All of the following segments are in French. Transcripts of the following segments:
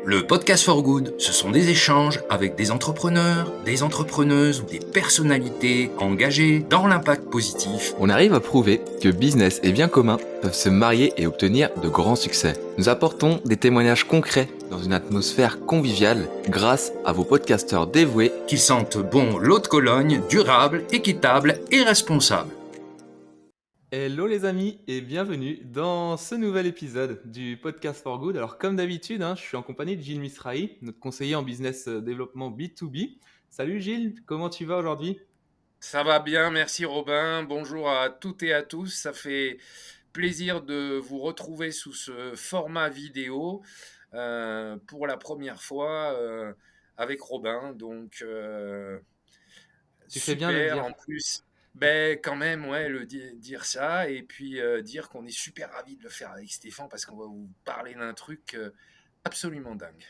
Le podcast for good, ce sont des échanges avec des entrepreneurs, des entrepreneuses ou des personnalités engagées dans l'impact positif. On arrive à prouver que business et bien commun peuvent se marier et obtenir de grands succès. Nous apportons des témoignages concrets dans une atmosphère conviviale grâce à vos podcasteurs dévoués qui sentent bon l'eau de Cologne, durable, équitable et responsable. Hello les amis et bienvenue dans ce nouvel épisode du Podcast for Good. Alors comme d'habitude, je suis en compagnie de Gilles Misrahi, notre conseiller en business développement B2B. Salut Gilles, comment tu vas aujourd'hui ? Ça va bien, merci Robin. Bonjour à toutes et à tous. Ça fait plaisir de vous retrouver sous ce format vidéo pour la première fois avec Robin. Donc, Tu fais bien de le super. dire. En plus, quand même, ouais, dire ça et puis dire qu'on est super ravis de le faire avec Stéphane parce qu'on va vous parler d'un truc absolument dingue.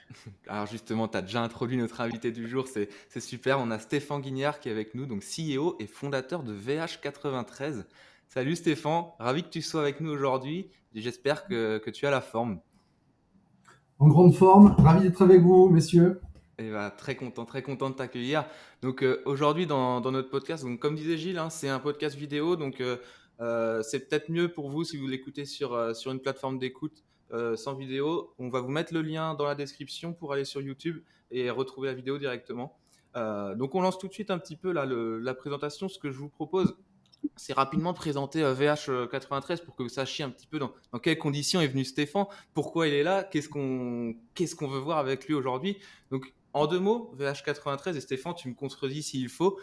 Alors justement, tu as déjà introduit notre invité du jour, c'est super. On a Stéphane Guignard qui est avec nous, donc CEO et fondateur de VH93. Salut Stéphane, ravi que tu sois avec nous aujourd'hui et j'espère que tu as la forme. En grande forme, ravi d'être avec vous, messieurs. Et très content de t'accueillir. Donc aujourd'hui dans notre podcast, donc, comme disait Gilles, c'est un podcast vidéo, donc c'est peut-être mieux pour vous si vous l'écoutez sur une plateforme d'écoute sans vidéo. On va vous mettre le lien dans la description pour aller sur YouTube et retrouver la vidéo directement. Donc on lance tout de suite un petit peu là, la présentation. Ce que je vous propose, c'est rapidement de présenter VH93 pour que vous sachiez un petit peu dans quelles conditions est venu Stéphane, pourquoi il est là, qu'est-ce qu'on veut voir avec lui aujourd'hui. Donc en deux mots, VH93, et Stéphane, tu me contredis s'il faut,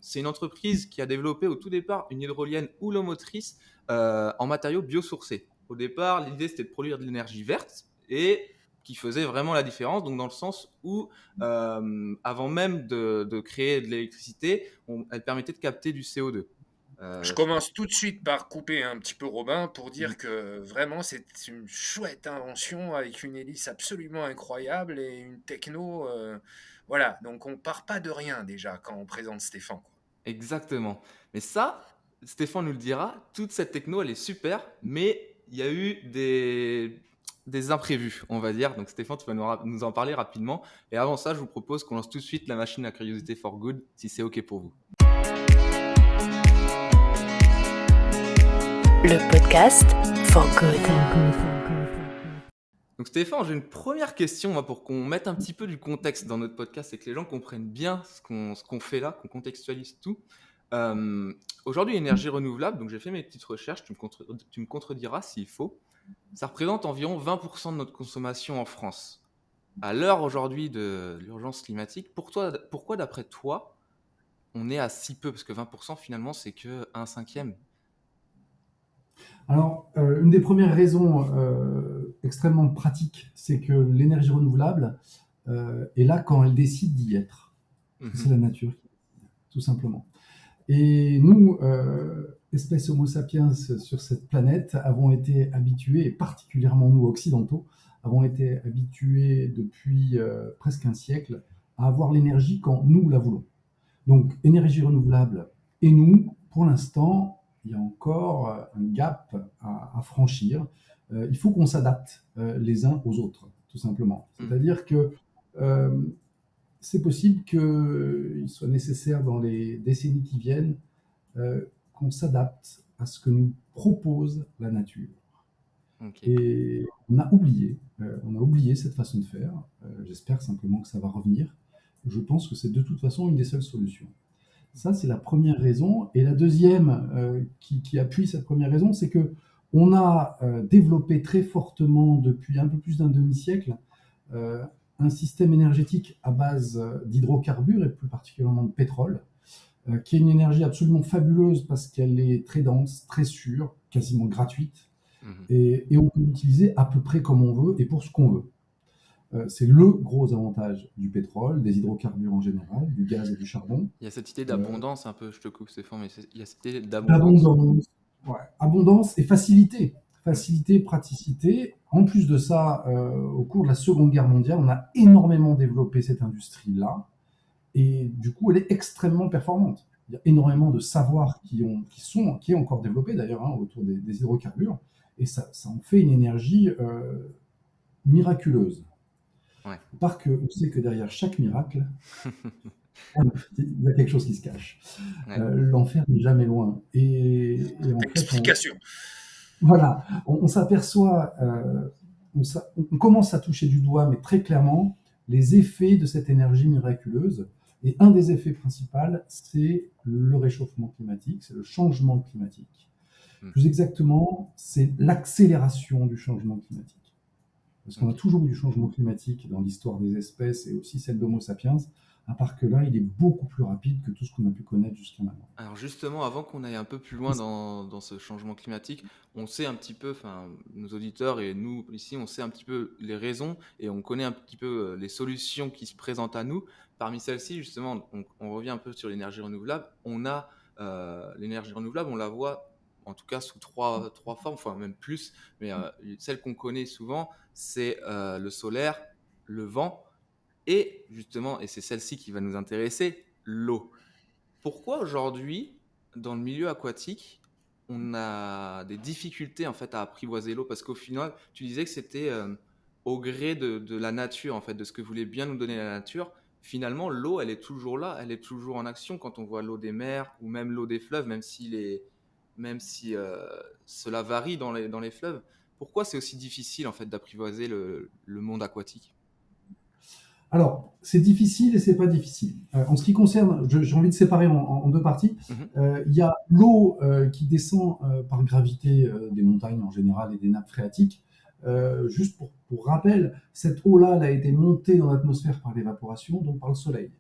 c'est une entreprise qui a développé au tout départ une hydrolienne houlomotrice en matériaux biosourcés. Au départ, l'idée c'était de produire de l'énergie verte et qui faisait vraiment la différence, donc dans le sens où avant même de créer de l'électricité, elle permettait de capter du CO2. Je commence tout de suite par couper un petit peu Robin pour dire que vraiment c'est une chouette invention avec une hélice absolument incroyable et une techno. Voilà, donc on part pas de rien déjà quand on présente Stéphane, quoi. Exactement. Mais ça, Stéphane nous le dira, toute cette techno, elle est super, mais il y a eu des imprévus, on va dire. Donc Stéphane, tu vas nous en parler rapidement. Et avant ça, je vous propose qu'on lance tout de suite la machine à curiosité for good, si c'est OK pour vous. Le podcast for good. Donc Stéphane, j'ai une première question moi, pour qu'on mette un petit peu du contexte dans notre podcast et que les gens comprennent bien ce qu'on fait là, qu'on contextualise tout. Aujourd'hui, énergie renouvelable, donc j'ai fait mes petites recherches, tu me contrediras s'il faut. Ça représente environ 20% de notre consommation en France. À l'heure aujourd'hui de l'urgence climatique, pourquoi d'après toi, on est à si peu ? Parce que 20% finalement, c'est que 1/5. Alors, une des premières raisons extrêmement pratiques, c'est que l'énergie renouvelable est là quand elle décide d'y être. C'est la nature, tout simplement. Et nous, espèce Homo sapiens sur cette planète, avons été habitués, et particulièrement nous occidentaux, avons été habitués depuis presque un siècle à avoir l'énergie quand nous la voulons. Donc, énergie renouvelable et nous, pour l'instant, il y a encore un gap à franchir. Il faut qu'on s'adapte les uns aux autres, tout simplement. C'est-à-dire que c'est possible qu'il soit nécessaire dans les décennies qui viennent qu'on s'adapte à ce que nous propose la nature. Okay. Et on a oublié cette façon de faire. J'espère simplement que ça va revenir. Je pense que c'est de toute façon une des seules solutions. Ça, c'est la première raison. Et la deuxième qui appuie cette première raison, c'est qu'on a développé très fortement depuis un peu plus d'un demi-siècle un système énergétique à base d'hydrocarbures et plus particulièrement de pétrole, qui est une énergie absolument fabuleuse parce qu'elle est très dense, très sûre, quasiment gratuite, et on peut l'utiliser à peu près comme on veut et pour ce qu'on veut. C'est le gros avantage du pétrole, des hydrocarbures en général, du gaz et du charbon. Il y a cette idée d'abondance un peu, je te coupe Stéphane, mais il y a cette idée d'abondance. Abondance et facilité. Facilité, praticité. En plus de ça, au cours de la Seconde Guerre mondiale, on a énormément développé cette industrie-là. Et du coup, elle est extrêmement performante. Il y a énormément de savoirs qui est encore développé d'ailleurs autour des hydrocarbures. Et ça en fait une énergie miraculeuse. Ouais. Parce qu'on sait que derrière chaque miracle, il y a quelque chose qui se cache. Ouais. L'enfer n'est jamais loin. Et en fait, Explication. voilà, on s'aperçoit, on commence à toucher du doigt, mais très clairement, les effets de cette énergie miraculeuse. Et un des effets principaux, c'est le réchauffement climatique, c'est le changement climatique. Plus exactement, c'est l'accélération du changement climatique. Parce qu'on a toujours eu du changement climatique dans l'histoire des espèces et aussi celle d'Homo sapiens, à part que là, il est beaucoup plus rapide que tout ce qu'on a pu connaître jusqu'à maintenant. Alors justement, avant qu'on aille un peu plus loin dans ce changement climatique, on sait un petit peu, enfin nos auditeurs et nous ici, on sait un petit peu les raisons et on connaît un petit peu les solutions qui se présentent à nous. Parmi celles-ci, justement, on revient un peu sur l'énergie renouvelable. On a l'énergie renouvelable, on la voit en tout cas sous trois formes, enfin même plus, mais celle qu'on connaît souvent, c'est le solaire, le vent et justement, et c'est celle-ci qui va nous intéresser, l'eau. Pourquoi aujourd'hui, dans le milieu aquatique, on a des difficultés en fait à apprivoiser l'eau? Parce qu'au final, tu disais que c'était au gré de la nature, en fait, de ce que voulait bien nous donner la nature. Finalement, l'eau, elle est toujours là, elle est toujours en action quand on voit l'eau des mers ou même l'eau des fleuves, même si cela varie dans les fleuves. Pourquoi c'est aussi difficile en fait d'apprivoiser le monde aquatique? Alors, c'est difficile et c'est pas difficile. En ce qui concerne, j'ai envie de séparer en deux parties. Mhm. Il y a l'eau qui descend par gravité des montagnes en général et des nappes phréatiques. Juste pour rappel, cette eau-là, elle a été montée dans l'atmosphère par l'évaporation, donc par le soleil.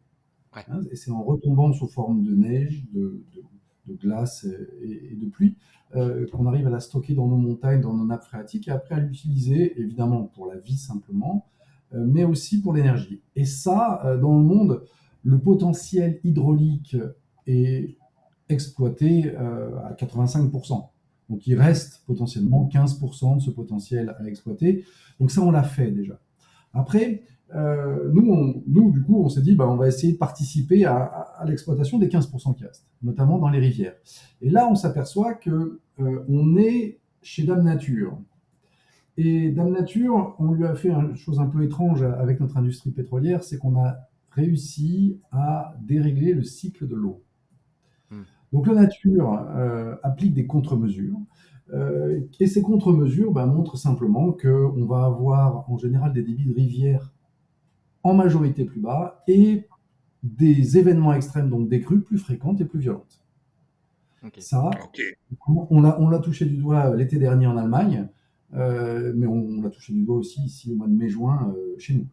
Ouais. Hein, et c'est en retombant sous forme de neige, de glace et de pluie qu'on arrive à la stocker dans nos montagnes, dans nos nappes phréatiques, et après à l'utiliser, évidemment, pour la vie simplement, mais aussi pour l'énergie. Et ça, dans le monde, le potentiel hydraulique est exploité à 85%. Donc il reste potentiellement 15% de ce potentiel à exploiter. Donc ça, on l'a fait déjà. Après, nous, du coup, on s'est dit, on va essayer de participer à l'exploitation des 15% qui restent, notamment dans les rivières. Et là, on s'aperçoit que on est chez Dame Nature. Et Dame Nature, on lui a fait une chose un peu étrange avec notre industrie pétrolière, c'est qu'on a réussi à dérégler le cycle de l'eau. Donc la nature applique des contre-mesures. Et ces contre-mesures montrent simplement qu'on va avoir en général des débits de rivière en majorité plus bas et des événements extrêmes, donc des crues plus fréquentes et plus violentes. Okay. Ça, on l'a touché du doigt l'été dernier en Allemagne, mais on l'a touché du doigt aussi ici au mois de mai-juin chez nous.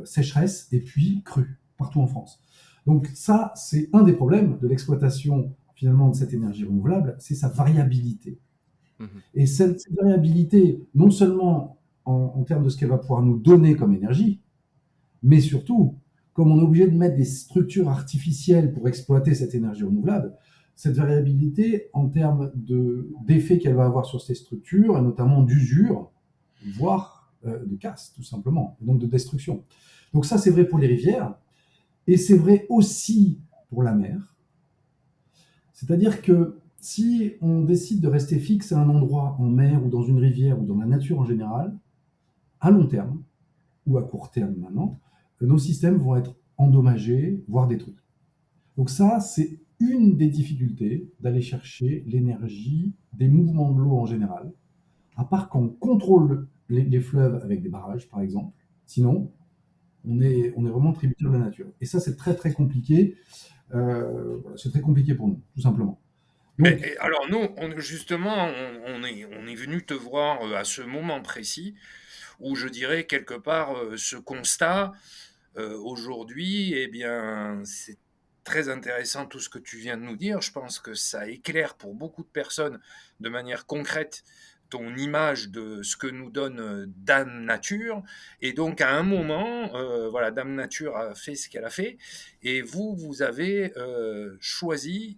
Sécheresse et puis crue partout en France. Donc ça, c'est un des problèmes de l'exploitation finalement de cette énergie renouvelable, c'est sa variabilité. Et cette variabilité, non seulement en termes de ce qu'elle va pouvoir nous donner comme énergie, mais surtout, comme on est obligé de mettre des structures artificielles pour exploiter cette énergie renouvelable, cette variabilité en termes d'effet qu'elle va avoir sur ces structures, et notamment d'usure, voire de casse, tout simplement, et donc de destruction. Donc ça, c'est vrai pour les rivières, et c'est vrai aussi pour la mer. C'est-à-dire que si on décide de rester fixe à un endroit en mer ou dans une rivière ou dans la nature en général, à long terme, ou à court terme maintenant, nos systèmes vont être endommagés, voire détruits. Donc ça, c'est une des difficultés d'aller chercher l'énergie des mouvements de l'eau en général, à part qu'on contrôle les fleuves avec des barrages, par exemple. Sinon, on est vraiment tributaire de la nature. Et ça, c'est très, très compliqué. C'est très compliqué pour nous, tout simplement. Donc, alors nous, justement, on est venu te voir à ce moment précis où je dirais quelque part ce constat aujourd'hui, eh bien, c'est très intéressant tout ce que tu viens de nous dire. Je pense que ça éclaire pour beaucoup de personnes de manière concrète ton image de ce que nous donne Dame Nature. Et donc, à un moment, voilà, Dame Nature a fait ce qu'elle a fait. Et vous avez choisi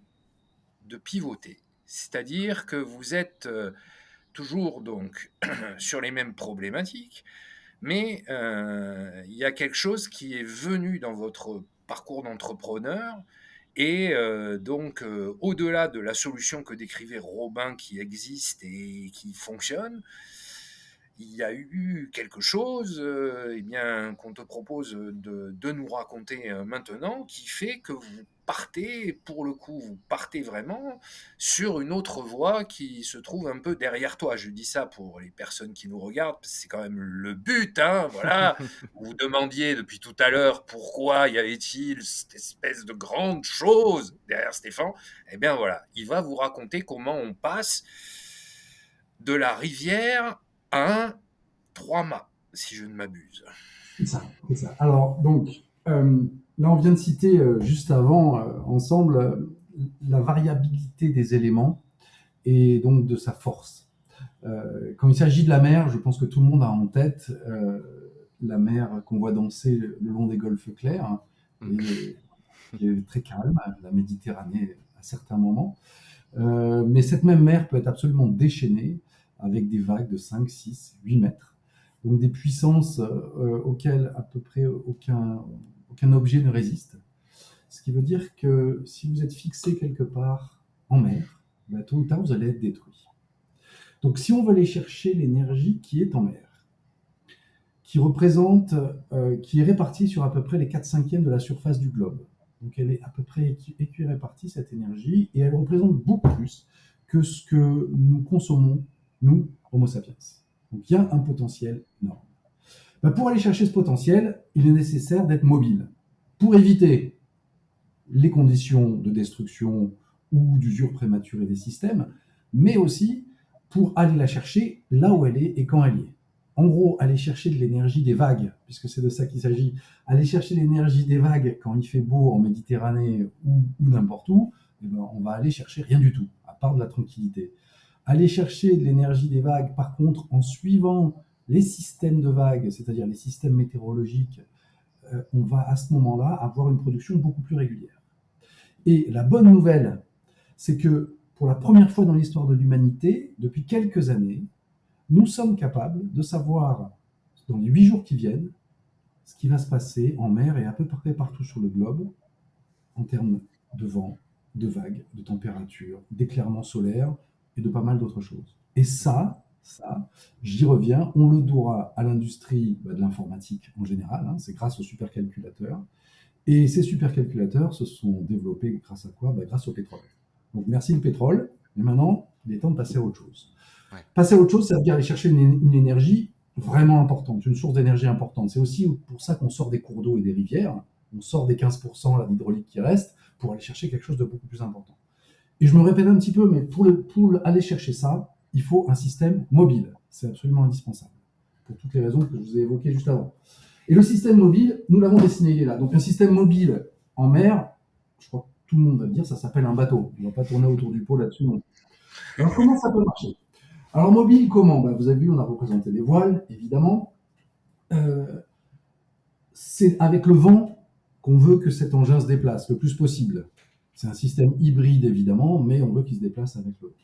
de pivoter. C'est-à-dire que vous êtes toujours donc sur les mêmes problématiques, mais il y a quelque chose qui est venu dans votre parcours d'entrepreneur et donc au-delà de la solution que décrivait Robin qui existe et qui fonctionne, il y a eu quelque chose eh bien, qu'on te propose de nous raconter maintenant qui fait que vous partez, pour le coup, vous partez vraiment sur une autre voie qui se trouve un peu derrière toi. Je dis ça pour les personnes qui nous regardent, parce que c'est quand même le but, hein, voilà. Vous vous demandiez depuis tout à l'heure pourquoi y avait-il cette espèce de grande chose derrière Stéphane. Eh bien voilà, il va vous raconter comment on passe de la rivière à un 3-mâts, si je ne m'abuse. C'est ça, c'est ça. Alors, donc, là, on vient de citer juste avant, ensemble, la variabilité des éléments et donc de sa force. Quand il s'agit de la mer, je pense que tout le monde a en tête la mer qu'on voit danser le long des golfes clairs, hein, et qui est très calme, la Méditerranée à certains moments. Mais cette même mer peut être absolument déchaînée avec des vagues de 5, 6, 8 mètres. Donc des puissances auxquelles à peu près aucun objet ne résiste. Ce qui veut dire que si vous êtes fixé quelque part en mer, ben, tôt ou tard, vous allez être détruit. Donc si on veut aller chercher l'énergie qui est en mer, qui est répartie sur à peu près les 4/5 de la surface du globe. Donc elle est à peu près équirépartie, cette énergie, et elle représente beaucoup plus que ce que nous consommons, nous, Homo sapiens. Donc il y a un potentiel énorme. Ben, pour aller chercher ce potentiel, il est nécessaire d'être mobile. Pour éviter les conditions de destruction ou d'usure prématurée des systèmes, mais aussi pour aller la chercher là où elle est et quand elle y est. En gros, aller chercher de l'énergie des vagues, puisque c'est de ça qu'il s'agit, aller chercher l'énergie des vagues quand il fait beau en Méditerranée ou n'importe où, eh ben, on va aller chercher rien du tout, à part de la tranquillité. Aller chercher de l'énergie des vagues, par contre, en suivant les systèmes de vagues, c'est-à-dire les systèmes météorologiques, on va à ce moment-là avoir une production beaucoup plus régulière. Et la bonne nouvelle, c'est que pour la première fois dans l'histoire de l'humanité, depuis quelques années, nous sommes capables de savoir, dans les 8 jours qui viennent, ce qui va se passer en mer et à peu près partout sur le globe, en termes de vent, de vagues, de température, d'éclairement solaire et de pas mal d'autres choses. Et ça, j'y reviens, on le doit à l'industrie de l'informatique en général, hein, c'est grâce aux supercalculateurs. Et ces supercalculateurs se sont développés grâce à quoi ? Grâce au pétrole. Donc merci le pétrole, mais maintenant, il est temps de passer à autre chose. Ouais. Passer à autre chose, ça veut dire aller chercher une énergie vraiment importante, une source d'énergie importante. C'est aussi pour ça qu'on sort des cours d'eau et des rivières, on sort des 15% là, d'hydraulique qui reste, pour aller chercher quelque chose de beaucoup plus important. Et je me répète un petit peu, mais pour aller chercher ça, il faut un système mobile. C'est absolument indispensable, pour toutes les raisons que je vous ai évoquées juste avant. Et le système mobile, nous l'avons dessiné, il est là. Donc un système mobile en mer, je crois que tout le monde va le dire, ça s'appelle un bateau. On ne va pas tourner autour du pot là-dessus. Non. Alors comment ça peut marcher ? Alors mobile, comment ? Vous avez vu, on a représenté des voiles, évidemment. C'est avec le vent qu'on veut que cet engin se déplace le plus possible. C'est un système hybride, évidemment, mais on veut qu'il se déplace avec le vent.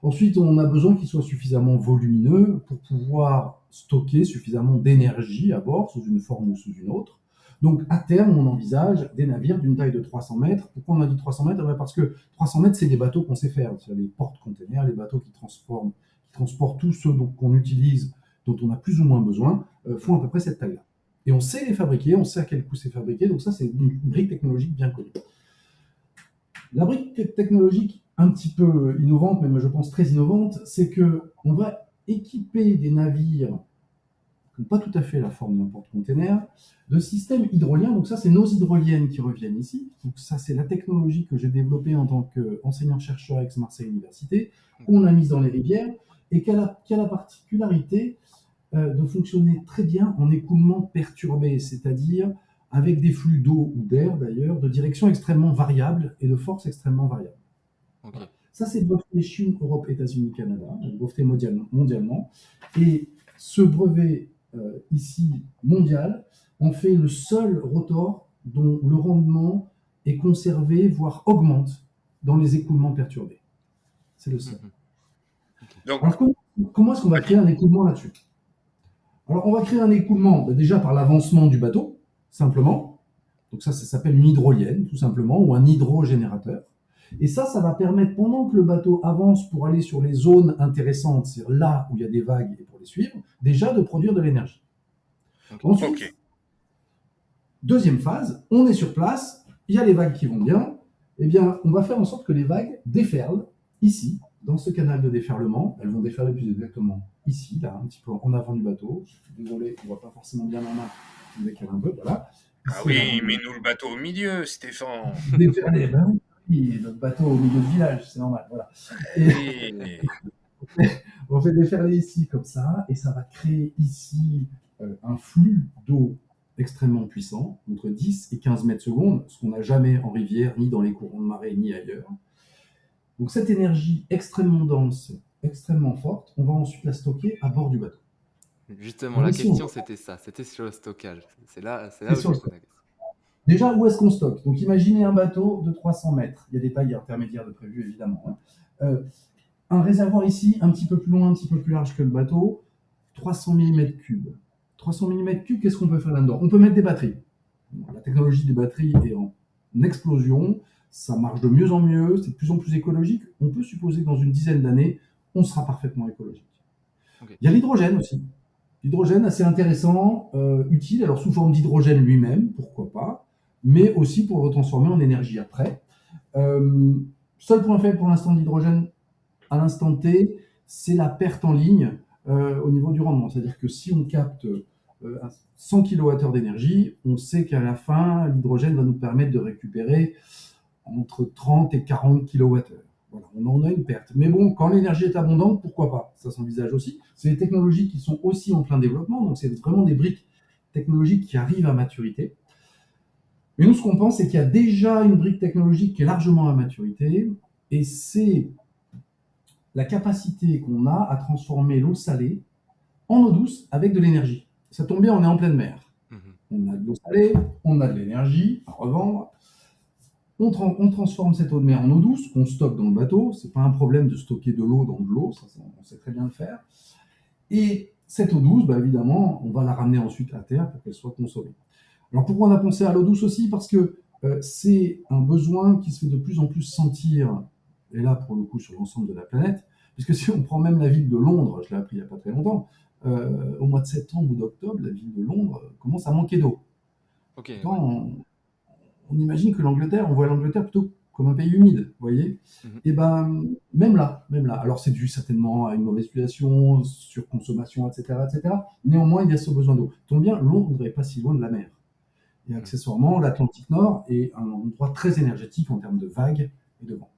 Ensuite, on a besoin qu'il soit suffisamment volumineux pour pouvoir stocker suffisamment d'énergie à bord, sous une forme ou sous une autre. Donc, à terme, on envisage des navires d'une taille de 300 mètres. Pourquoi on a dit 300 mètres ? Parce que 300 mètres, c'est des bateaux qu'on sait faire. C'est les porte-containers, les bateaux qui transportent tous ceux qu'on utilise, dont on a plus ou moins besoin, font à peu près cette taille-là. Et on sait les fabriquer, on sait à quel coût c'est fabriqué. Donc ça, c'est une brique technologique bien connue. La brique technologique un petit peu innovante, même je pense très innovante, c'est qu'on va équiper des navires qui n'ont pas tout à fait la forme d'un porte-container, de systèmes hydroliens. Donc ça, c'est nos hydroliennes qui reviennent ici. Donc ça, c'est la technologie que j'ai développée en tant qu'enseignant-chercheur à Aix-Marseille Université, qu'on a mise dans les rivières, et qui a la particularité de fonctionner très bien en écoulement perturbé, c'est-à-dire avec des flux d'eau ou d'air d'ailleurs, de direction extrêmement variable et de force extrêmement variable. Okay. Ça, c'est breveté Chine, Europe, États-Unis, Canada, breveté mondialement. Et ce brevet ici mondial en fait le seul rotor dont le rendement est conservé, voire augmente dans les écoulements perturbés. C'est le seul. Donc, alors, comment est-ce qu'on va créer un écoulement là-dessus ? Alors, on va créer un écoulement déjà par l'avancement du bateau, simplement. Donc ça s'appelle une hydrolienne, tout simplement, ou un hydrogénérateur. Et ça va permettre, pendant que le bateau avance pour aller sur les zones intéressantes, c'est-à-dire là où il y a des vagues et pour les suivre, déjà de produire de l'énergie. Ensuite, Ok. deuxième phase, on est sur place, il y a les vagues qui vont bien, eh bien, on va faire en sorte que les vagues déferlent ici, dans ce canal de déferlement. Elles vont déferler plus exactement ici, là, un petit peu en avant du bateau. Je suis désolé, on ne voit pas forcément bien ma main, je décale un peu, voilà. Ah Ici, oui, mets-nous le bateau au milieu, Stéphane. déferler, ben oui, notre bateau au milieu du village, c'est normal, voilà. Et Oui. on fait déferler ici comme ça, et ça va créer ici un flux d'eau extrêmement puissant, entre 10 et 15 mètres secondes, ce qu'on n'a jamais en rivière, ni dans les courants de marée, ni ailleurs. Donc cette énergie extrêmement dense, extrêmement forte, on va ensuite la stocker à bord du bateau. Justement, Alors la ici, question c'était ça, c'était sur le stockage. C'est là c'est où je sur le me pose stock. la question. Déjà, où est-ce qu'on stocke? Donc imaginez un bateau de 300 mètres. Il y a des tailles intermédiaires de prévues, évidemment. Un réservoir ici, un petit peu plus loin, un petit peu plus large que le bateau, 300 000 mètres cubes. 300 000 mètres cubes, qu'est-ce qu'on peut faire là-dedans? On peut mettre des batteries. La technologie des batteries est en explosion, ça marche de mieux en mieux, c'est de plus en plus écologique. On peut supposer que dans une dizaine d'années, on sera parfaitement écologique. Ok. Il y a l'hydrogène aussi. L'hydrogène assez intéressant, utile, alors sous forme d'hydrogène lui-même, pourquoi pas, mais aussi pour le retransformer en énergie après. Seul point faible pour l'instant de l'hydrogène, à l'instant T, c'est la perte en ligne au niveau du rendement. C'est-à-dire que si on capte 100 kWh d'énergie, on sait qu'à la fin, l'hydrogène va nous permettre de récupérer entre 30 et 40 kWh. Voilà, on en a une perte. Mais bon, quand l'énergie est abondante, pourquoi pas? Ça s'envisage aussi. C'est des technologies qui sont aussi en plein développement, donc c'est vraiment des briques technologiques qui arrivent à maturité. Mais nous, ce qu'on pense, c'est qu'il y a déjà une brique technologique qui est largement à maturité, et c'est la capacité qu'on a à transformer l'eau salée en eau douce avec de l'énergie. Ça tombe bien, on est en pleine mer. On a de l'eau salée, on a de l'énergie à revendre. On transforme cette eau de mer en eau douce, qu'on stocke dans le bateau. Ce n'est pas un problème de stocker de l'eau dans de l'eau, ça, on sait très bien le faire. Et cette eau douce, évidemment, on va la ramener ensuite à terre pour qu'elle soit consommée. Alors pourquoi on a pensé à l'eau douce aussi? Parce que c'est un besoin qui se fait de plus en plus sentir, et là pour le coup sur l'ensemble de la planète, puisque si on prend même la ville de Londres, je l'ai appris il n'y a pas très longtemps, au mois de septembre ou d'octobre, la ville de Londres commence à manquer d'eau. Ok. Pourtant, on imagine que l'Angleterre, on voit l'Angleterre plutôt comme un pays humide, vous voyez. Et même là, alors c'est dû certainement à une mauvaise utilisation, surconsommation, etc., etc. Néanmoins, il y a ce besoin d'eau. Tombe bien, Londres n'est pas si loin de la mer. Et accessoirement, l'Atlantique Nord est un endroit très énergétique en termes de vagues et de vent.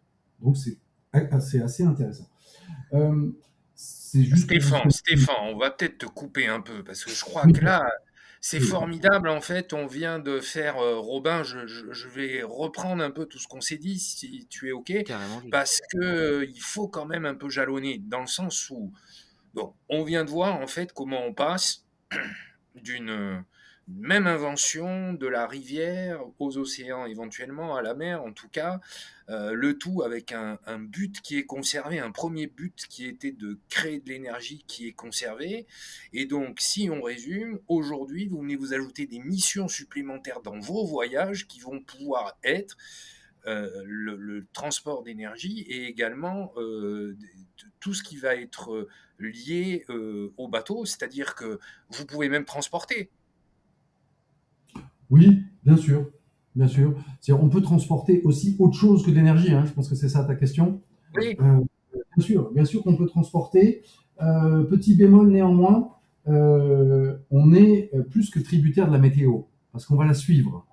Donc c'est assez intéressant. Stéphane, on va peut-être te couper un peu parce que je crois que là, c'est formidable en fait. On vient de faire, Robin, je vais reprendre un peu tout ce qu'on s'est dit, si tu es OK, Carrément, parce que il faut quand même un peu jalonner dans le sens où, bon, on vient de voir en fait comment on passe d'une même invention de la rivière aux océans, éventuellement à la mer en tout cas, le tout avec un but qui est conservé, un premier but qui était de créer de l'énergie qui est conservée. Et donc si on résume, aujourd'hui vous venez vous ajouter des missions supplémentaires dans vos voyages qui vont pouvoir être le transport d'énergie et également tout ce qui va être lié au bateau, c'est-à-dire que vous pouvez même transporter. Oui, bien sûr. Bien sûr. On peut transporter aussi autre chose que de l'énergie, hein. Je pense que c'est ça ta question. Oui. Bien sûr qu'on peut transporter. Petit bémol néanmoins, on est plus que tributaire de la météo, parce qu'on va la suivre.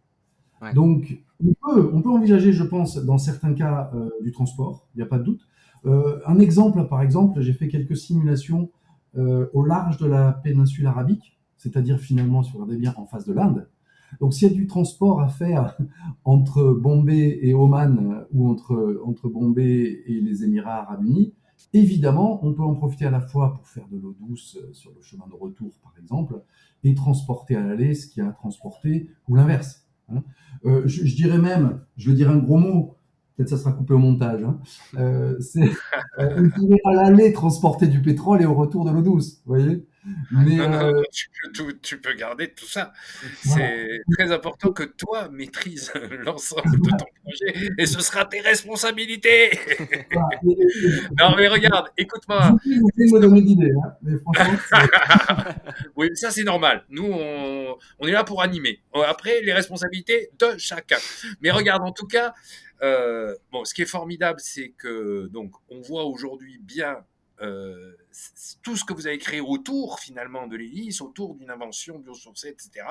Ouais. Donc, on peut envisager, je pense, dans certains cas, du transport, il n'y a pas de doute. Un exemple, par exemple, j'ai fait quelques simulations au large de la péninsule arabique, c'est-à-dire finalement, si vous regardez bien, en face de l'Inde. Donc, s'il y a du transport à faire entre Bombay et Oman ou entre Bombay et les Émirats arabes unis, évidemment, on peut en profiter à la fois pour faire de l'eau douce sur le chemin de retour, par exemple, et transporter à l'aller ce qu'il y a à transporter, ou l'inverse. Hein. Je dirais même, je vais dire un gros mot, peut-être ça sera coupé au montage, hein, on pourrait à l'aller transporter du pétrole et au retour de l'eau douce, vous voyez. Mais Non, non, non, tu peux garder tout ça. voilà. C'est très important que toi maîtrises l'ensemble de ton projet et ce sera tes responsabilités. Voilà. Non, mais regarde, écoute-moi. Vous pouvez me donner d'idées, hein, mais franchement, Oui, ça c'est normal. Nous, on est là pour animer. Après, les responsabilités de chacun. Mais regarde, en tout cas, bon, ce qui est formidable, c'est que donc on voit aujourd'hui bien tout ce que vous avez créé autour finalement de l'hélice, autour d'une invention biosourcée, etc.,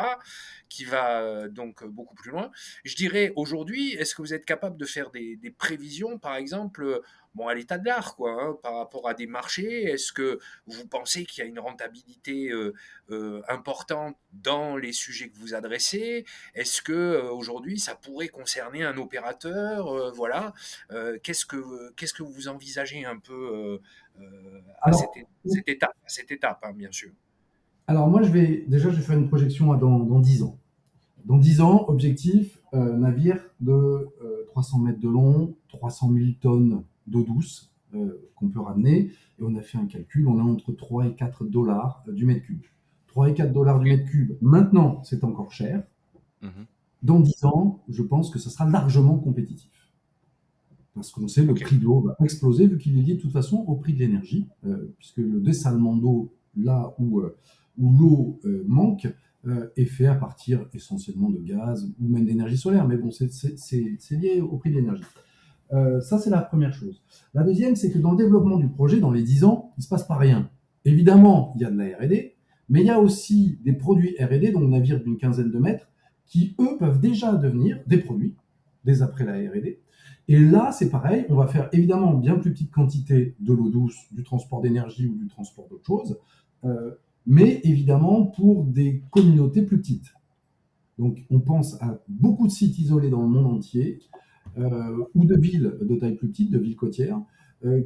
qui va donc beaucoup plus loin. Je dirais aujourd'hui, est-ce que vous êtes capable de faire des prévisions, par exemple, bon, à l'état de l'art, quoi, hein, par rapport à des marchés? Est-ce que vous pensez qu'il y a une rentabilité importante dans les sujets que vous adressez? Est-ce que aujourd'hui ça pourrait concerner un opérateur? Voilà. Qu'est-ce que vous envisagez un peu à alors, cette étape, hein, bien sûr. alors moi, je vais faire une projection dans 10 ans. Dans 10 ans, objectif, navire de 300 mètres de long, 300 000 tonnes d'eau douce qu'on peut ramener. Et on a fait un calcul, on a entre 3 et 4 dollars du mètre cube. 3 et 4 dollars du mètre cube, maintenant, c'est encore cher. Mhm. Dans 10 ans, je pense que ça sera largement compétitif. Parce qu'on sait le Ok. prix de l'eau va exploser, vu qu'il est lié de toute façon au prix de l'énergie, puisque le dessalement d'eau, là où l'eau manque, est fait à partir essentiellement de gaz ou même d'énergie solaire. Mais bon, c'est lié au prix de l'énergie. Ça, c'est la première chose. La deuxième, c'est que dans le développement du projet, dans les 10 ans, il ne se passe pas rien. Évidemment, il y a de la R&D, mais il y a aussi des produits R&D, donc navires d'une quinzaine de mètres, qui, eux, peuvent déjà devenir des produits, dès après la R&D. Et là, c'est pareil, on va faire évidemment bien plus petite quantité de l'eau douce, du transport d'énergie ou du transport d'autres choses, mais évidemment pour des communautés plus petites. Donc, on pense à beaucoup de sites isolés dans le monde entier, ou de villes de taille plus petite, de villes côtières,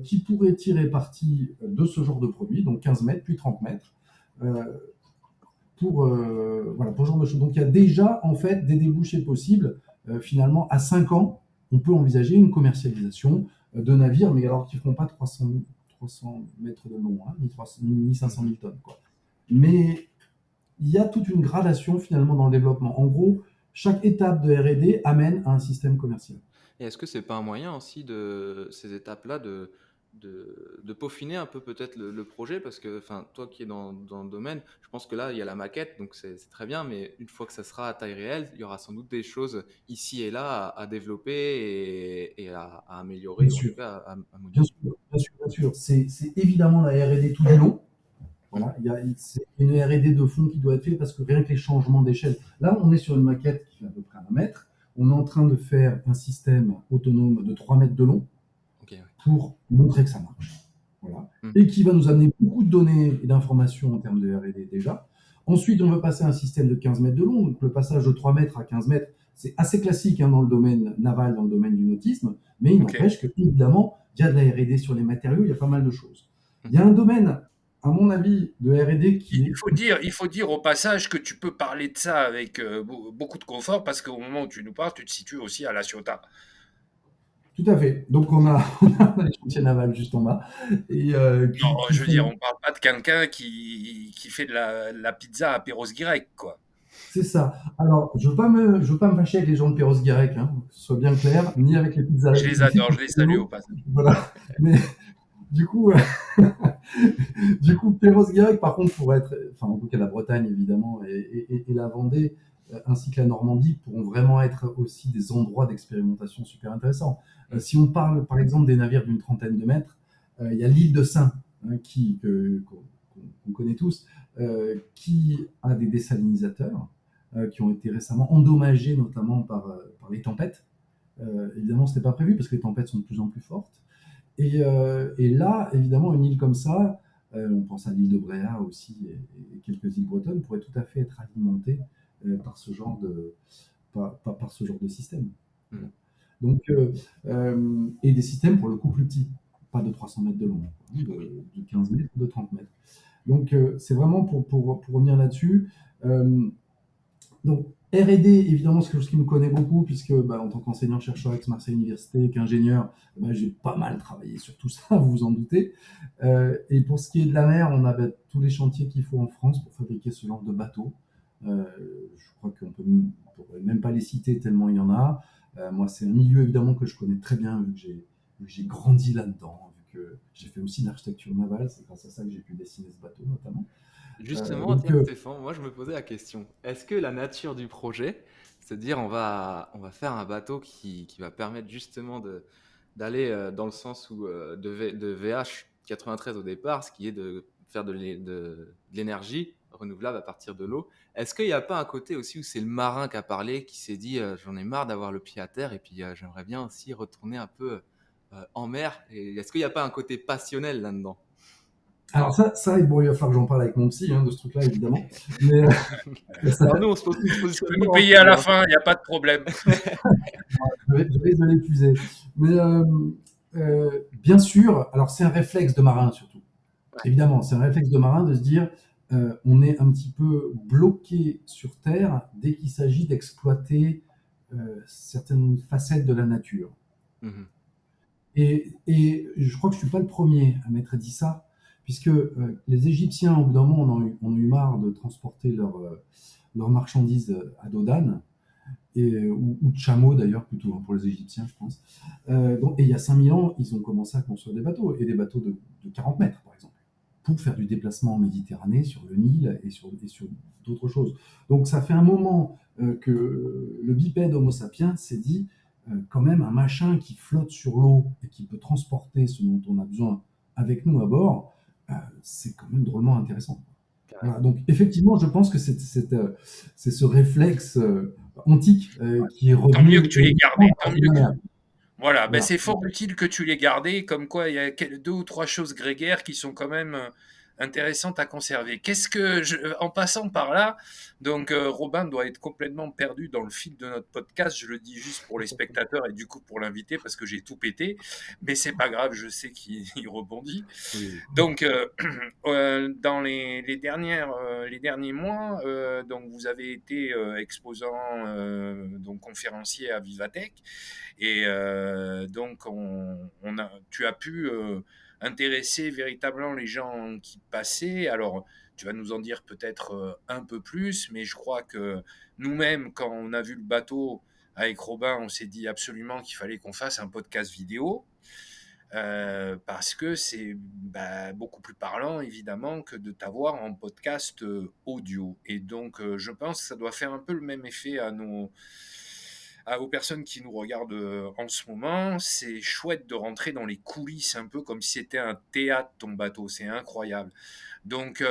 qui pourraient tirer parti de ce genre de produit, donc 15 mètres, puis 30 mètres, euh, voilà, pour ce genre de choses. Donc, il y a déjà, en fait, des débouchés possibles. Finalement, à 5 ans, on peut envisager une commercialisation de navires, mais alors qui ne feront pas 300 mètres de long, hein, ni 500 000 tonnes, quoi. Mais il y a toute une gradation finalement dans le développement. En gros, chaque étape de R&D amène à un système commercial. Et est-ce que c'est pas un moyen aussi de ces étapes-là de peaufiner un peu peut-être le projet? Parce que enfin, toi qui es dans le domaine, je pense que là, il y a la maquette, donc c'est très bien, mais une fois que ça sera à taille réelle, il y aura sans doute des choses ici et là à développer et à améliorer, Bien ou en tout sûr, cas à bien modifier. sûr, bien sûr, bien sûr. C'est évidemment la R&D tout du long. Mhm. Voilà, c'est une R&D de fond qui doit être faite parce que rien que les changements d'échelle. Là, on est sur une maquette qui fait à peu près 1 mètre. On est en train de faire un système autonome de 3 mètres de long Ok, ouais. pour montrer que ça marche. Voilà. Mhm. Et qui va nous amener beaucoup de données et d'informations en termes de R&D déjà. Ensuite, on veut passer à un système de 15 mètres de long. Donc, le passage de 3 mètres à 15 mètres, c'est assez classique, hein, dans le domaine naval, dans le domaine du nautisme. Mais il Ok. n'empêche que, évidemment, il y a de la R&D sur les matériaux, il y a pas mal de choses. Il y a un domaine, à mon avis, de R&D qui est Il faut dire au passage que tu peux parler de ça avec beaucoup de confort parce qu'au moment où tu nous parles, tu te situes aussi à La Ciotat. tout à fait. Donc, on a les chantiers navals juste en bas et Non, qui je veux dire, font. on parle pas de quelqu'un qui fait de la pizza à Perros Guirec, quoi. C'est ça. Alors, je veux pas me fâcher avec les gens de Perros-Guirec, hein, que ce soit bien clair, ni avec les pizzas, Je les ni adore, pour je les salue au Piano. passage. Voilà. Mais du coup, du coup, Perros-Guirec, par contre, pour être, enfin, en tout cas, la Bretagne, évidemment, et la Vendée, ainsi que la Normandie, pourront vraiment être aussi des endroits d'expérimentation super intéressants. Mhm. Si on parle, par exemple, des navires d'une trentaine de mètres, il y a l'île de Sein, hein, qu'on connaît tous, qui a des désalinisateurs qui ont été récemment endommagés, notamment par les tempêtes. Évidemment, ce n'était pas prévu parce que les tempêtes sont de plus en plus fortes. Et là, évidemment, une île comme ça, on pense à l'île de Bréa aussi et quelques îles bretonnes, pourraient tout à fait être alimentées par ce genre par ce genre de système. Voilà. Mhm. Donc, et des systèmes pour le coup plus petits, pas de 300 mètres de long, hein, Oui. de 15 mètres, de 30 mètres. Donc, c'est vraiment pour revenir là-dessus. Donc, R&D, évidemment, c'est quelque chose qui me connaît beaucoup, puisque en tant qu'enseignant-chercheur avec Marseille Université, qu'ingénieur, j'ai pas mal travaillé sur tout ça, vous vous en doutez. Et pour ce qui est de la mer, on a tous les chantiers qu'il faut en France pour fabriquer ce genre de bateaux. Je crois qu'on pourrait même pas les citer tellement il y en a. Moi, c'est un milieu évidemment que je connais très bien, vu que j'ai grandi là-dedans, vu que j'ai fait aussi de l'architecture navale. C'est grâce à ça que j'ai pu dessiner ce bateau notamment. Justement, Donc, tiens, Stéphane, moi je me posais la question, est-ce que la nature du projet, c'est-à-dire on va faire un bateau qui va permettre justement d'aller dans le sens où, de VH 93 au départ, ce qui est de faire de l'énergie renouvelable à partir de l'eau, est-ce qu'il n'y a pas un côté aussi où c'est le marin qui a parlé, qui s'est dit j'en ai marre d'avoir le pied à terre et puis j'aimerais bien aussi retourner un peu en mer, et est-ce qu'il n'y a pas un côté passionnel là-dedans? alors ça, il va falloir que j'en parle avec mon psy, de ce truc-là, évidemment. Mais ça, Alors nous, on se Tu peux positionne nous pas payer à ensemble, la hein. fin, il n'y a pas de problème. je vais de l'épuiser. Mais bien sûr, alors c'est un réflexe de marin surtout. Ouais. Évidemment, c'est un réflexe de marin de se dire on est un petit peu bloqué sur Terre dès qu'il s'agit d'exploiter certaines facettes de la nature. Mhm. Et je crois que je ne suis pas le premier à m'être dit ça, puisque les Égyptiens, au bout d'un moment, on a eu marre de transporter leurs marchandises à dos d'âne, ou de chameau d'ailleurs, plutôt pour les Égyptiens, je pense. Et il y a 5000 ans, ils ont commencé à construire des bateaux, et des bateaux de 40 mètres, par exemple, pour faire du déplacement en Méditerranée, sur le Nil et sur d'autres choses. Donc ça fait un moment que le bipède Homo sapiens s'est dit, quand même, un machin qui flotte sur l'eau et qui peut transporter ce dont on a besoin avec nous à bord, c'est quand même drôlement intéressant. Carrément. Voilà, donc effectivement, je pense que c'est ce réflexe antique qui est revenu. Tant mieux que tu l'aies gardé. Tant mieux que... Voilà, Voilà. c'est fort utile que tu l'aies gardé, comme quoi il y a 2 ou 3 choses grégaires qui sont quand même intéressantes à conserver. En passant par là, donc Robin doit être complètement perdu dans le fil de notre podcast, je le dis juste pour les spectateurs et du coup pour l'invité parce que j'ai tout pété, mais c'est pas grave, je sais qu'il rebondit. Oui. Donc dans les derniers mois, donc vous avez été exposant, donc conférencier à Vivatech. Et donc, tu as pu intéresser véritablement les gens qui passaient. Alors, tu vas nous en dire peut-être un peu plus, mais je crois que nous-mêmes, quand on a vu le bateau avec Robin, on s'est dit absolument qu'il fallait qu'on fasse un podcast vidéo. Parce que c'est beaucoup plus parlant, évidemment, que de t'avoir en podcast audio. Et donc, je pense que ça doit faire un peu le même effet aux personnes qui nous regardent en ce moment. C'est chouette de rentrer dans les coulisses, un peu comme si c'était un théâtre, ton bateau. C'est incroyable. Donc,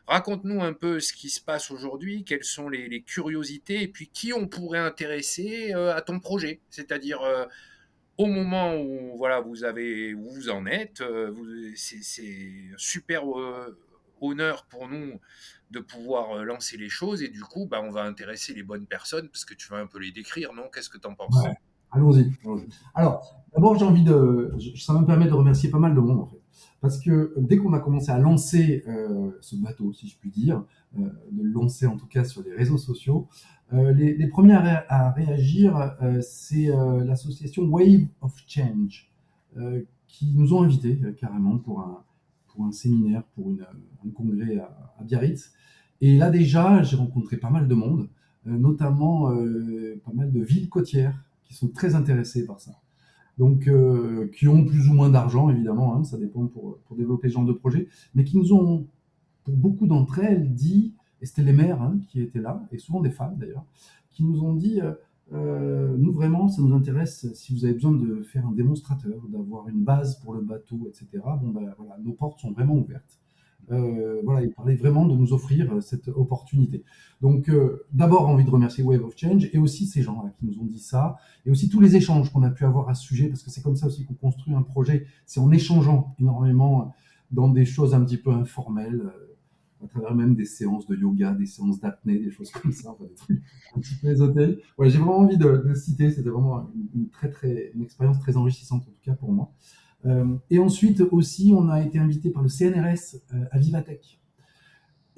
raconte-nous un peu ce qui se passe aujourd'hui, quelles sont les curiosités, et puis qui on pourrait intéresser à ton projet. C'est-à-dire, au moment où voilà, où vous en êtes, c'est un super honneur pour nous de pouvoir lancer les choses, et du coup, on va intéresser les bonnes personnes parce que tu vas un peu les décrire, non? Qu'est-ce que tu en penses? Ouais. Allons-y. Alors, d'abord, ça va me permettre de remercier pas mal de monde, en fait. Parce que dès qu'on a commencé à lancer ce bateau, si je puis dire, de le lancer en tout cas sur les réseaux sociaux, les premiers à réagir, c'est l'association Wave of Change, qui nous ont invités carrément pour un séminaire, pour un congrès à Biarritz. Et là déjà, j'ai rencontré pas mal de monde, notamment pas mal de villes côtières qui sont très intéressées par ça. Donc, qui ont plus ou moins d'argent, évidemment, ça dépend pour développer ce genre de projet, mais qui nous ont, pour beaucoup d'entre elles, dit, et c'était les maires qui étaient là, et souvent des femmes d'ailleurs, qui nous ont dit, nous vraiment, ça nous intéresse, si vous avez besoin de faire un démonstrateur, d'avoir une base pour le bateau, etc., voilà, nos portes sont vraiment ouvertes. Voilà, il parlait vraiment de nous offrir cette opportunité. Donc, d'abord, envie de remercier Wave of Change et aussi ces gens-là qui nous ont dit ça, et aussi tous les échanges qu'on a pu avoir à ce sujet, parce que c'est comme ça aussi qu'on construit un projet, c'est en échangeant énormément dans des choses un petit peu informelles, à travers même des séances de yoga, des séances d'apnée, des choses comme ça, enfin, des trucs un petit peu ésotériques. Ouais, j'ai vraiment envie de le citer, c'était vraiment une expérience très enrichissante, en tout cas pour moi. Et ensuite aussi, on a été invité par le CNRS à Vivatech.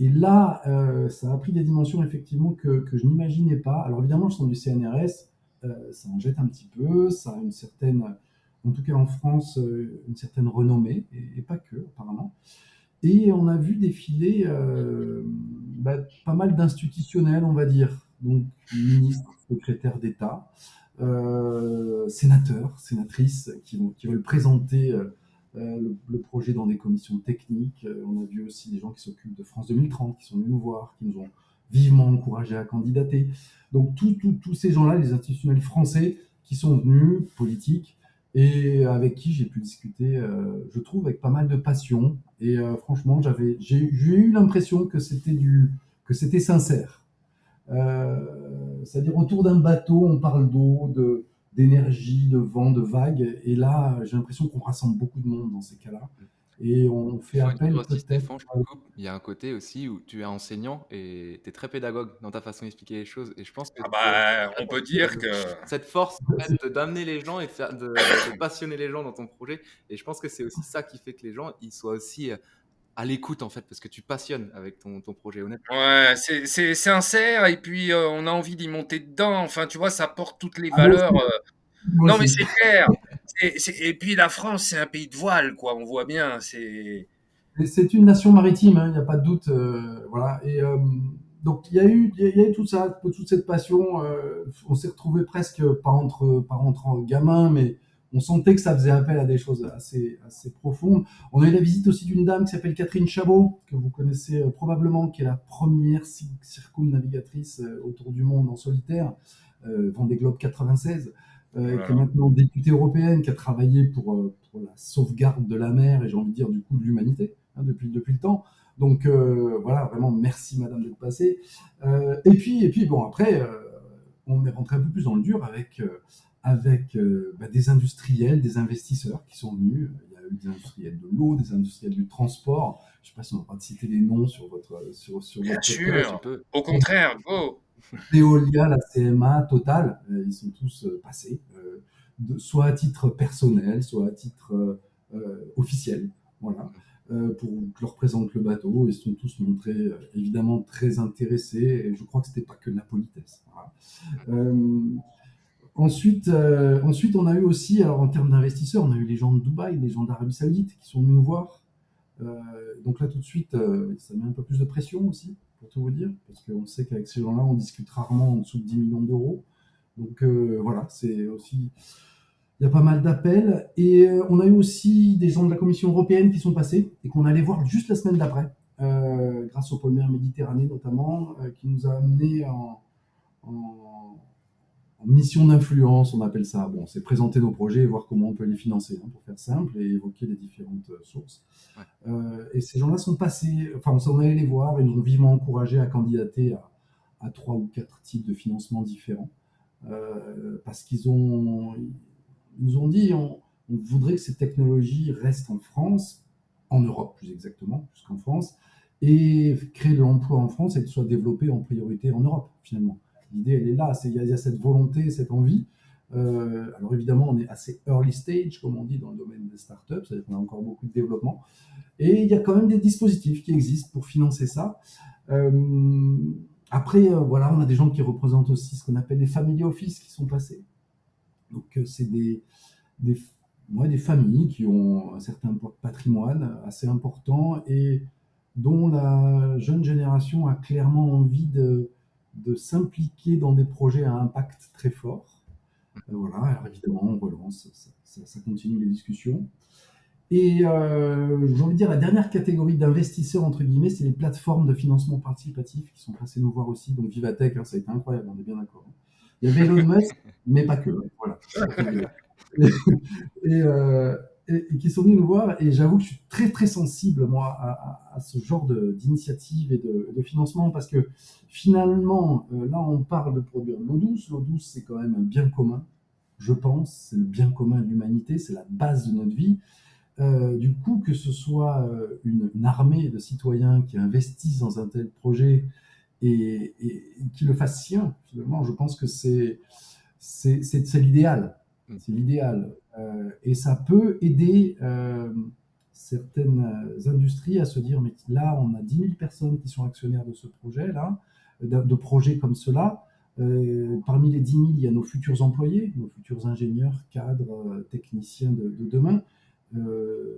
Et là, ça a pris des dimensions effectivement que je n'imaginais pas. Alors évidemment, le centre du CNRS, ça en jette un petit peu, ça a une certaine, en tout cas en France, une certaine renommée, et pas que, apparemment. Et on a vu défiler pas mal d'institutionnels, on va dire, donc ministres, secrétaires d'État, sénateurs, sénatrices qui veulent présenter le projet dans des commissions techniques. On a vu aussi des gens qui s'occupent de France 2030, qui sont venus nous voir, qui nous ont vivement encouragés à candidater. Donc tous ces gens-là, les institutionnels français qui sont venus, politiques, et avec qui j'ai pu discuter, je trouve, avec pas mal de passion. Et franchement, j'ai eu l'impression que c'était sincère. C'est-à-dire autour d'un bateau, on parle d'eau, d'énergie, de vent, de vagues. Et là, j'ai l'impression qu'on rassemble beaucoup de monde dans ces cas-là. Et on fait Il faut appel dire aussi, peut-être. Stéphane, je te coupe, il y a un côté aussi où tu es enseignant et tu es très pédagogue dans ta façon d'expliquer les choses. Et je pense que Ah bah, on peut dire que cette force en fait, d'amener les gens et de passionner les gens dans ton projet. Et je pense que c'est aussi ça qui fait que les gens ils soient aussi à l'écoute en fait, parce que tu passionnes avec ton projet, honnêtement. ouais, c'est sincère et puis on a envie d'y monter dedans. Enfin, tu vois, ça porte toutes les Ah, moi valeurs. aussi. Moi Non, mais aussi. c'est clair. Et puis la France, c'est un pays de voile, quoi. On voit bien. Et c'est une nation maritime, hein, il n'y a pas de doute. Voilà. Et donc il y a eu tout ça, toute cette passion. On s'est retrouvés presque pas entre gamins, mais on sentait que ça faisait appel à des choses assez profondes. On a eu la visite aussi d'une dame qui s'appelle Catherine Chabot, que vous connaissez probablement, qui est la première circumnavigatrice autour du monde en solitaire, Vendée Globe 96. Voilà. Qui est maintenant députée européenne, qui a travaillé pour la sauvegarde de la mer et j'ai envie de dire du coup de l'humanité depuis le temps. Donc voilà, vraiment merci Madame d'être passée. Et puis bon après, on est rentré un peu plus dans le dur avec des industriels, des investisseurs qui sont venus. Il y a eu des industriels de l'eau, des industriels du transport. Je ne sais pas si on va pas citer les noms sur votre Bien votre sûr. Tu peux. Au contraire, go. Veolia, la CMA, Total, ils sont tous passés, soit à titre personnel, soit à titre officiel, voilà, pour que leur présente le bateau. Ils se sont tous montrés évidemment très intéressés, et je crois que c'était pas que de la politesse. Voilà. Ensuite, on a eu aussi, alors en termes d'investisseurs, on a eu les gens de Dubaï, les gens d'Arabie Saoudite qui sont venus nous voir. Donc là, tout de suite, ça met un peu plus de pression aussi, pour tout vous dire, parce qu'on sait qu'avec ces gens-là, on discute rarement en dessous de 10 millions d'euros. Donc voilà, c'est aussi... Il y a pas mal d'appels. Et on a eu aussi des gens de la Commission européenne qui sont passés et qu'on allait voir juste la semaine d'après, grâce au pôle mer Méditerranée notamment, qui nous a amenés en mission d'influence, on appelle ça. Bon, c'est présenter nos projets et voir comment on peut les financer, hein, pour faire simple, et évoquer les différentes sources. Ouais. Et ces gens-là sont passés, enfin, on s'en allait les voir et nous ont vivement encouragés à candidater à 3 ou 4 types de financements différents. Parce qu'ils nous ont dit on voudrait que ces technologies restent en France, en Europe plus exactement, plus qu'en France, et créer de l'emploi en France et qu'elles soient développées en priorité en Europe, finalement. L'idée, elle est là, il y a cette volonté, cette envie. Alors évidemment, on est assez early stage, comme on dit dans le domaine des startups, c'est-à-dire qu'on a encore beaucoup de développement. Et il y a quand même des dispositifs qui existent pour financer ça. Après, voilà, on a des gens qui représentent aussi ce qu'on appelle les family office qui sont passés. Donc c'est des familles qui ont un certain patrimoine assez important et dont la jeune génération a clairement envie de s'impliquer dans des projets à impact très fort. Voilà, alors évidemment, on relance, ça continue les discussions. Et j'ai envie de dire, la dernière catégorie d'investisseurs, entre guillemets, c'est les plateformes de financement participatif qui sont passées nous voir aussi. Donc Vivatech, hein, ça a été incroyable, on est bien d'accord. Il y avait Elon Musk, mais pas que. Voilà. Et qui sont venus nous voir, et j'avoue que je suis très très sensible moi à ce genre d'initiative et de financement, parce que finalement là on parle de produire de l'eau douce. L'eau douce, c'est quand même un bien commun, je pense, c'est le bien commun de l'humanité, c'est la base de notre vie. Du coup, que ce soit une armée de citoyens qui investissent dans un tel projet et qui le fassent sien, finalement, je pense que c'est l'idéal. C'est l'idéal. Et ça peut aider certaines industries à se dire, mais là, on a 10 000 personnes qui sont actionnaires de ce projet-là, de projets comme cela. Parmi les 10 000, il y a nos futurs employés, nos futurs ingénieurs, cadres, techniciens de demain.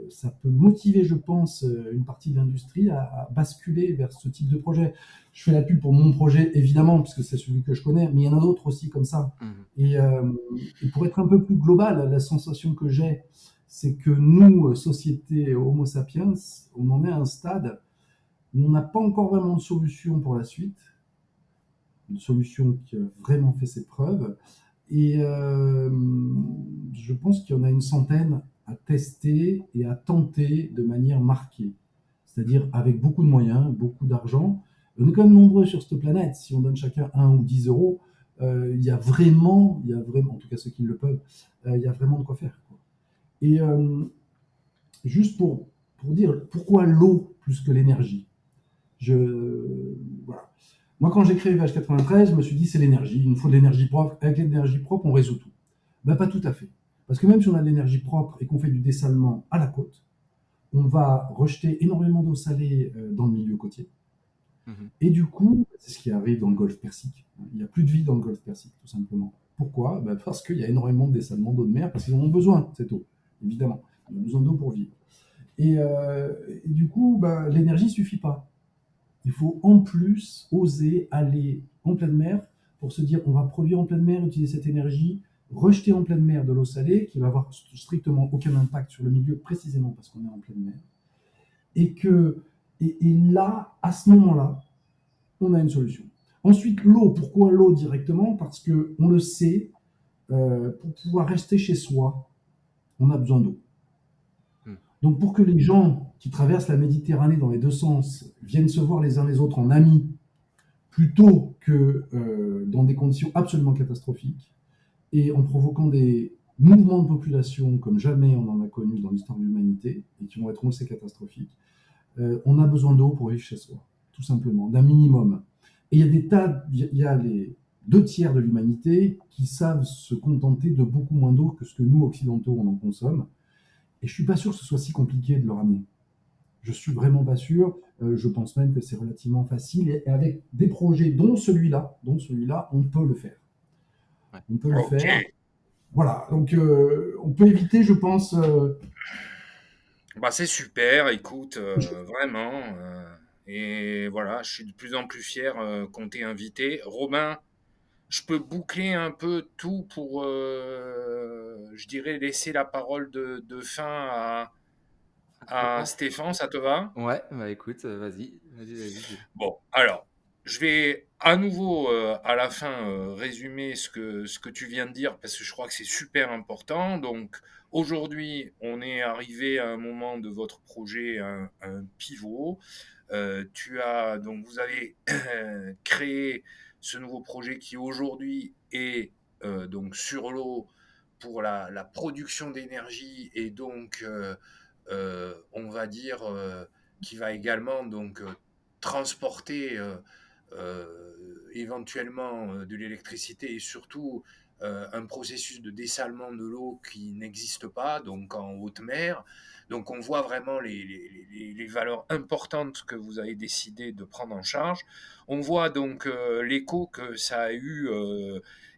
Ça peut motiver, je pense, une partie de l'industrie à basculer vers ce type de projet. Je fais la pub pour mon projet, évidemment, puisque c'est celui que je connais, mais il y en a d'autres aussi comme ça. Et pour être un peu plus global, la sensation que j'ai, c'est que nous, société Homo sapiens, on en est à un stade où on n'a pas encore vraiment de solution pour la suite, une solution qui a vraiment fait ses preuves. Et je pense qu'il y en a une centaine à tester et à tenter de manière marquée, c'est-à-dire avec beaucoup de moyens, beaucoup d'argent. On est quand même nombreux sur cette planète. Si on donne chacun 1 ou 10 euros, il y a vraiment, en tout cas ceux qui le peuvent, il y a vraiment de quoi faire, quoi. Et juste pour dire pourquoi l'eau plus que l'énergie. Voilà. Moi, quand j'ai créé VH93, je me suis dit c'est l'énergie, il nous faut de l'énergie propre. Avec l'énergie propre, on résout tout. Ben, pas tout à fait. Parce que même si on a de l'énergie propre et qu'on fait du dessalement à la côte, on va rejeter énormément d'eau salée dans le milieu côtier. Et du coup, c'est ce qui arrive dans le golfe Persique. Il n'y a plus de vie dans le golfe Persique, tout simplement. Pourquoi ? Ben parce qu'il y a énormément de dessalement d'eau de mer, parce qu'ils en ont besoin, cette eau, évidemment. Ils ont besoin d'eau pour vivre. Et du coup, ben, l'énergie ne suffit pas. Il faut en plus oser aller en pleine mer pour se dire on va produire en pleine mer, utiliser cette énergie, rejeter en pleine mer de l'eau salée qui va avoir strictement aucun impact sur le milieu précisément parce qu'on est en pleine mer. Et là, à ce moment-là, on a une solution. Ensuite, l'eau. Pourquoi l'eau directement ? Parce qu'on le sait, pour pouvoir rester chez soi, on a besoin d'eau. Donc pour que les gens qui traversent la Méditerranée dans les deux sens viennent se voir les uns les autres en amis, plutôt que dans des conditions absolument catastrophiques, et en provoquant des mouvements de population comme jamais on en a connu dans l'histoire de l'humanité, et qui vont être, on le sait, catastrophiques, on a besoin d'eau pour vivre chez soi, tout simplement, d'un minimum. Et il y a les 2/3 de l'humanité qui savent se contenter de beaucoup moins d'eau que ce que nous, occidentaux, on en consomme. Et je ne suis pas sûr que ce soit si compliqué de le ramener. Je ne suis vraiment pas sûr. Je pense même que c'est relativement facile. Et avec des projets dont celui-là, on peut le faire. On peut le faire. Voilà. Donc, on peut éviter, je pense... Bah, c'est super, écoute, vraiment. Et voilà, je suis de plus en plus fier qu'on t'ait invité. Robin, je peux boucler un peu tout pour, je dirais, laisser la parole de fin à Stéphane, ça te va ? Ouais, bah écoute, vas-y. Bon, alors, je vais à nouveau, à la fin, résumer ce que tu viens de dire, parce que je crois que c'est super important. Donc, aujourd'hui, on est arrivé à un moment de votre projet, un pivot. Donc, vous avez créé ce nouveau projet qui aujourd'hui est donc sur l'eau pour la production d'énergie et donc, on va dire, qui va également donc transporter éventuellement de l'électricité et surtout un processus de dessalement de l'eau qui n'existe pas, donc en haute mer. Donc on voit vraiment les valeurs importantes que vous avez décidé de prendre en charge. On voit donc l'écho que ça a eu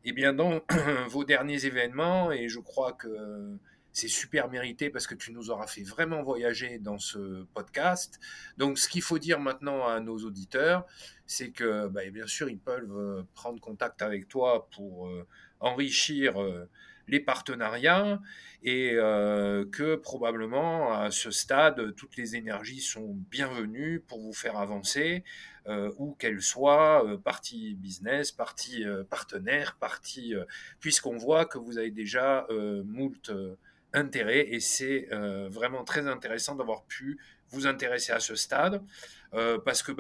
eh bien dans vos derniers événements et je crois que c'est super mérité parce que tu nous auras fait vraiment voyager dans ce podcast. Donc, ce qu'il faut dire maintenant à nos auditeurs, c'est que, bah, bien sûr, ils peuvent prendre contact avec toi pour enrichir les partenariats et que probablement à ce stade, toutes les énergies sont bienvenues pour vous faire avancer, où qu'elles soient, partie business, partie partenaire, puisqu'on voit que vous avez déjà moult intérêt et c'est vraiment très intéressant d'avoir pu vous intéresser à ce stade parce que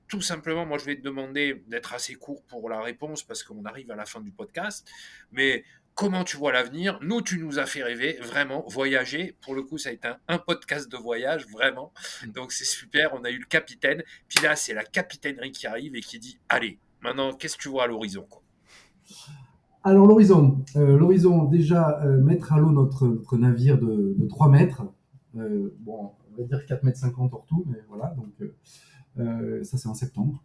tout simplement, moi je vais te demander d'être assez court pour la réponse parce qu'on arrive à la fin du podcast, mais comment tu vois l'avenir ? Nous, tu nous as fait rêver, vraiment, voyager. Pour le coup, ça a été un podcast de voyage, vraiment. Donc c'est super, on a eu le capitaine. Puis là, c'est la capitainerie qui arrive et qui dit, allez, maintenant, qu'est-ce que tu vois à l'horizon, quoi ? Alors l'horizon, déjà mettre à l'eau notre navire de 3 mètres. Bon, on va dire 4,50 m hors tout, mais voilà, donc ça c'est en septembre.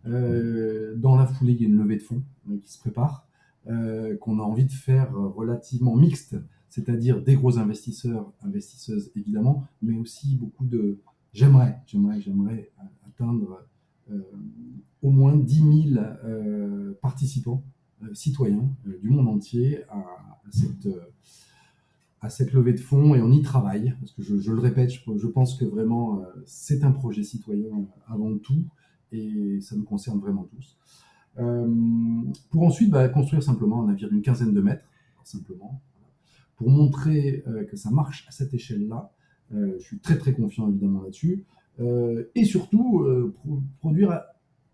Dans la foulée, il y a une levée de fonds qui se prépare, qu'on a envie de faire relativement mixte, c'est-à-dire des gros investisseurs, investisseuses évidemment, mais aussi beaucoup de... J'aimerais atteindre au moins 10 000 participants, citoyens du monde entier à cette levée de fonds, et on y travaille, parce que je le répète, je pense que vraiment c'est un projet citoyen avant tout, et ça nous concerne vraiment tous. Pour ensuite construire simplement un navire d'une 15aine de mètres, simplement, pour montrer que ça marche à cette échelle-là. Je suis très très confiant évidemment là-dessus, et surtout produire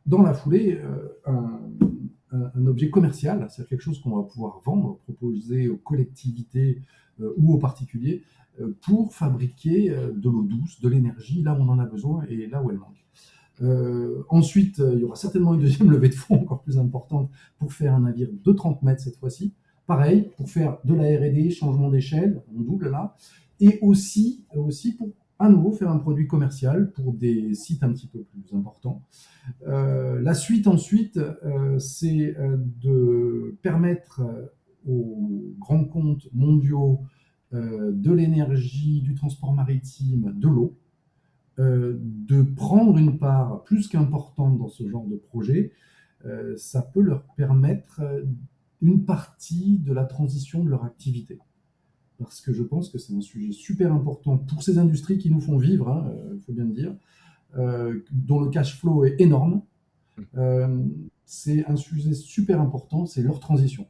dans la foulée un objet commercial, c'est quelque chose qu'on va pouvoir vendre, proposer aux collectivités ou aux particuliers pour fabriquer de l'eau douce, de l'énergie, là où on en a besoin et là où elle manque. Ensuite, il y aura certainement une deuxième levée de fonds encore plus importante pour faire un navire de 30 mètres cette fois-ci. Pareil, pour faire de la R&D, changement d'échelle, on double là, et aussi pour à nouveau faire un produit commercial pour des sites un petit peu plus importants. La suite ensuite, c'est de permettre aux grands comptes mondiaux de l'énergie, du transport maritime, de l'eau, de prendre une part plus qu'importante dans ce genre de projet. Ça peut leur permettre une partie de la transition de leur activité. Parce que je pense que c'est un sujet super important pour ces industries qui nous font vivre, il faut bien le dire, dont le cash flow est énorme. C'est un sujet super important, c'est leur transition.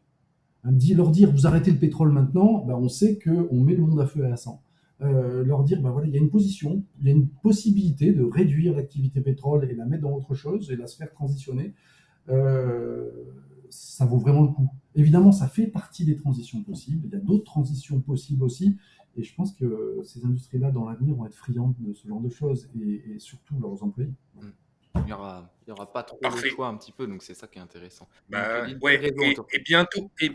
Leur dire, vous arrêtez le pétrole maintenant, on sait qu'on met le monde à feu et à sang. Leur dire, voilà, il y a une position, il y a une possibilité de réduire l'activité pétrole et la mettre dans autre chose et la se faire transitionner. Ça vaut vraiment le coup. Évidemment, ça fait partie des transitions possibles. Il y a d'autres transitions possibles aussi. Et je pense que ces industries-là, dans l'avenir, vont être friandes de ce genre de choses et surtout leurs employés. Il y aura pas trop de choix un petit peu, donc c'est ça qui est intéressant. Ouais. Et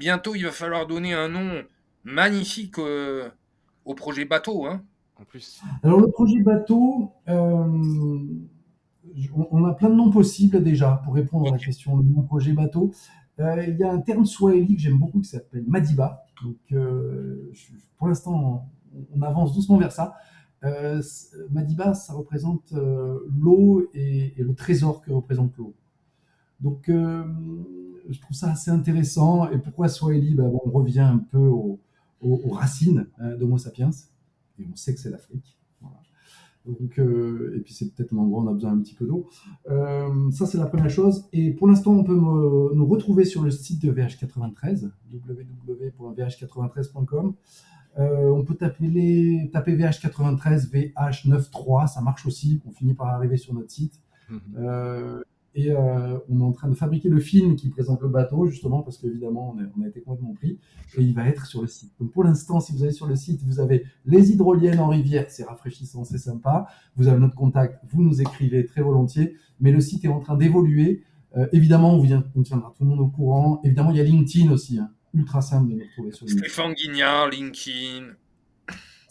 bientôt, il va falloir donner un nom magnifique au projet bateau. Hein. En plus. Alors, le projet bateau, on a plein de noms possibles déjà pour répondre à la question de mon projet bateau. Il y a un terme swahili que j'aime beaucoup qui s'appelle Madiba. Donc, pour l'instant, on avance doucement vers ça. Madiba, ça représente l'eau et le trésor que représente l'eau. Donc, je trouve ça assez intéressant. Et pourquoi Swahili? On revient un peu aux racines d'Homo sapiens. Et on sait que c'est l'Afrique. Voilà. Donc, et puis c'est peut-être un endroit où on a besoin un petit peu d'eau. Ça, c'est la première chose. Et pour l'instant, on peut nous retrouver sur le site de VH93, www.vh93.com. On peut taper VH93, VH93, ça marche aussi. On finit par arriver sur notre site. Et on est en train de fabriquer le film qui présente le bateau, justement, parce qu'évidemment, on a été complètement pris, et il va être sur le site. Donc pour l'instant, si vous allez sur le site, vous avez les hydroliennes en rivière, c'est rafraîchissant, c'est sympa. Vous avez notre contact, vous nous écrivez très volontiers, mais le site est en train d'évoluer. Évidemment, on tiendra tout le monde au courant. Évidemment, il y a LinkedIn aussi, ultra simple de nous retrouver sur LinkedIn. Stéphane Guignard, LinkedIn.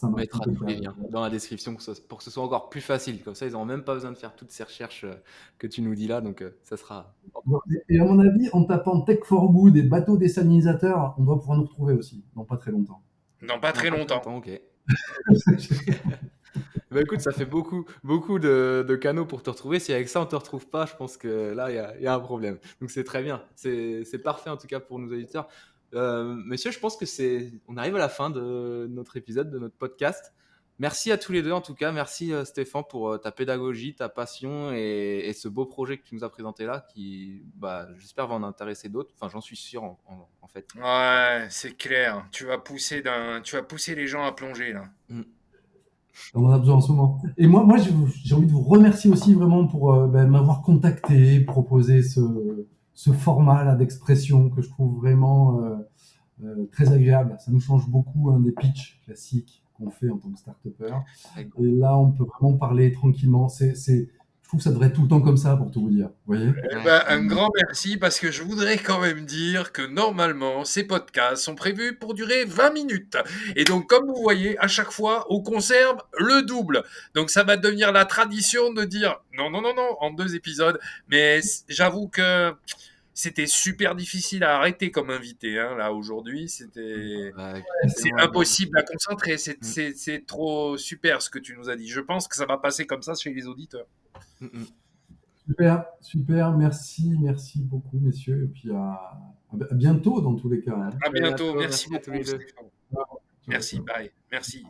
On mettra tous les liens dans la description pour que ce soit encore plus facile. Comme ça, ils n'auront même pas besoin de faire toutes ces recherches que tu nous dis là. Donc, ça sera... Et à mon avis, en tapant Tech for Good et bateau désalinisateur, on doit pouvoir nous retrouver aussi, dans pas très longtemps. Dans pas très longtemps. Ok. Écoute, ça fait beaucoup de canaux pour te retrouver. Si avec ça, on ne te retrouve pas, je pense que là, il y a un problème. Donc, c'est très bien. C'est parfait, en tout cas, pour nos auditeurs. Messieurs, je pense que on arrive à la fin de notre épisode, de notre podcast. Merci à tous les deux, en tout cas. Merci Stéphane pour ta pédagogie, ta passion et ce beau projet que tu nous as présenté là, qui, j'espère, va en intéresser d'autres. Enfin, j'en suis sûr, en fait. Ouais, c'est clair. Tu vas pousser les gens à plonger là. On en a besoin en ce moment. Et moi, j'ai envie de vous remercier aussi vraiment pour m'avoir contacté, proposer ce format là d'expression que je trouve vraiment très agréable. Ça nous change beaucoup des pitchs classiques qu'on fait en tant que start-upper. Et là, on peut vraiment parler tranquillement. Je trouve que ça devrait être tout le temps comme ça, pour tout vous dire. Vous voyez? Eh ben, un grand merci parce que je voudrais quand même dire que normalement, ces podcasts sont prévus pour durer 20 minutes. Et donc, comme vous voyez, à chaque fois, on conserve le double. Donc, ça va devenir la tradition de dire non, non, non, non, en 2 épisodes. Mais j'avoue que c'était super difficile à arrêter comme invité, hein, là, aujourd'hui. C'était... C'est impossible à concentrer. C'est trop super ce que tu nous as dit. Je pense que ça va passer comme ça chez les auditeurs. Super, super, merci beaucoup, messieurs, et puis à bientôt dans tous les cas. Hein. À bientôt, merci à tous beaucoup, les deux. Stéphane. Merci, bye, merci.